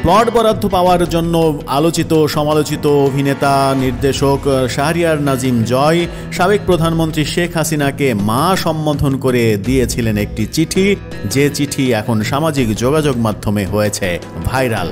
Plot বরাদ্দ পাওয়ার জন্য আলোচিত সমালোচিত অভিনেতা নির্দেশক শাহরিয়ার নাজিম জয় সাবেক প্রধানমন্ত্রী শেখ হাসিনাকে মা সম্বোধন করে দিয়েছিলেন একটি চিঠি, যে চিঠি এখন সামাজিক যোগাযোগ মাধ্যমে হয়েছে ভাইরাল।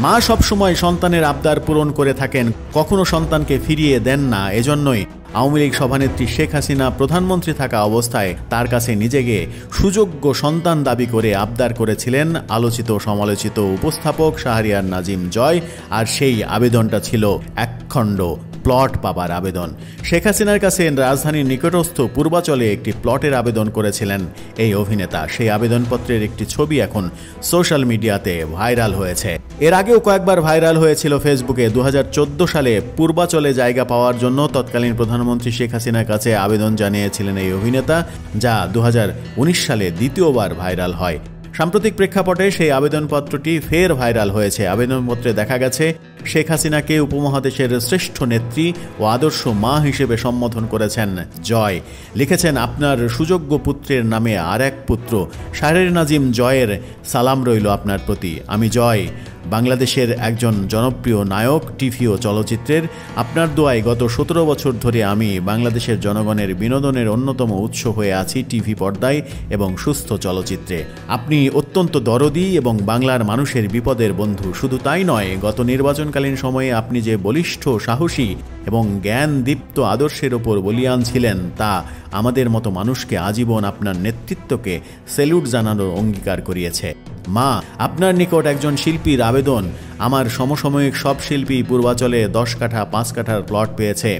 মা সবসময় সন্তানের আবদার পূরণ করে থাকেন, কখনো সন্তানকে ফিরিয়ে দেন না। এজন্যই আওয়ামী লীগ সভানেত্রী শেখ হাসিনা প্রধানমন্ত্রী থাকা অবস্থায় তার কাছে নিজেকে সুযোগ্য সন্তান দাবি করে আবদার করেছিলেন আলোচিত সমালোচিত উপস্থাপক শাহরিয়ার নাজিম জয়। আর সেই আবেদনটা ছিল একখণ্ড প্লট পাবার আবেদন। শেখ হাসিনার কাছে রাজধানীর নিকটস্থ পূর্বাচলে একটি প্লটের আবেদন করেছিলেন এই অভিনেতা। সেই আবেদনপত্রের একটি ছবি এখন সোশ্যাল মিডিয়াতে ভাইরাল হয়েছে। এর আগেও কয়েকবার ভাইরাল হয়েছিল ফেসবুকে। 2014 সালে পূর্বাচলে জায়গা পাওয়ার জন্য তৎকালীন প্রধানমন্ত্রী শেখ হাসিনার কাছে আবেদন জানিয়েছিলেন এই অভিনেতা, যা 2019 সালে দ্বিতীয়বার ভাইরাল হয়। সাম্প্রতিক প্রেক্ষাপটে সেই আবেদনপত্রটি ফের ভাইরাল হয়েছে। আবেদনপত্রে দেখা গেছে শেখ হাসিনাকে উপমহাদেশের শ্রেষ্ঠ নেত্রী ও আদর্শ মা হিসেবে সম্বোধন করেছেন জয়। লিখেছেন, আপনার সুযোগ্য পুত্রের নামে আর এক পুত্র শাহরিয়ার নাজিম জয়ের সালাম রইল আপনার প্রতি। আমি জয়, বাংলাদেশের একজন জনপ্রিয় নায়ক টিভি ও চলচ্চিত্রের। আপনার দোয়ায় গত 17 বছর ধরে আমি বাংলাদেশের জনগণের বিনোদনের অন্যতম উৎস হয়ে আছি টিভি পর্দায় এবং সুস্থ চলচ্চিত্রে। আপনি অত্যন্ত দরদি এবং বাংলার মানুষের বিপদের বন্ধু। শুধু তাই নয়, গত নির্বাচনকালীন সময়ে আপনি যে বলিষ্ঠ, সাহসী এবং জ্ঞানদীপ্ত আদর্শের ওপর বলিয়ান ছিলেন, তা আমাদের মতো মানুষকে আজীবন আপনার নেতৃত্বকে সেলুট জানানোর অঙ্গীকার করিয়েছে। মা, আপনার নিকট একজন শিল্পীর আবেদন। আমার সমসাময়িক সব শিল্পী পূর্বাচলে 10 কাঠা 5 কাঠার প্লট পেয়েছে।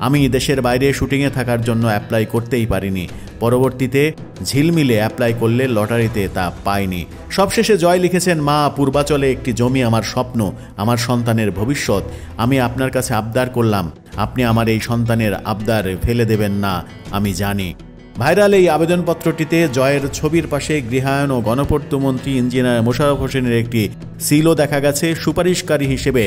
আমি দেশের বাইরে শুটিংয়ে থাকার জন্য অ্যাপ্লাই করতেই পারিনি। পরবর্তীতে ঝিলমিলে অ্যাপ্লাই করলে লটারিতে তা পাইনি। সবশেষে জয় লিখেছেন, মা, পূর্বাচলে একটি জমি আমার স্বপ্ন, আমার সন্তানের ভবিষ্যৎ। আমি আপনার কাছে আবদার করলাম, আপনি আমার এই সন্তানের আবদার ফেলে দেবেন না, আমি জানি। ভাইরাল এই আবেদনপত্রটিতে জয়ের ছবির পাশে গৃহায়ন ও গণপূর্ত মন্ত্রী ইঞ্জিনিয়ার মোশাররফ হোসেনের একটি সিলও দেখা গেছে। সুপারিশকারী হিসেবে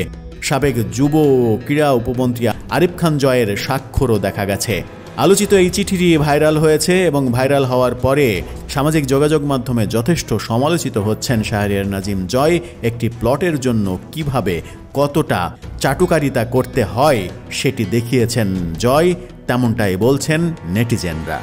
সাবেক যুব ও ক্রীড়া উপমন্ত্রী আরিফ খান জয়ের স্বাক্ষরও দেখা গেছে। আলোচিত এই চিঠিটি ভাইরাল হয়েছে এবং ভাইরাল হওয়ার পরে সামাজিক যোগাযোগ মাধ্যমে যথেষ্ট সমালোচিত হচ্ছেন শাহরিয়ার নাজিম জয়। একটি প্লটের জন্য কিভাবে কতটা চাটুকারিতা করতে হয় সেটি দেখিয়েছেন জয়, তেমনটাই বলছেন নেটিজেনরা।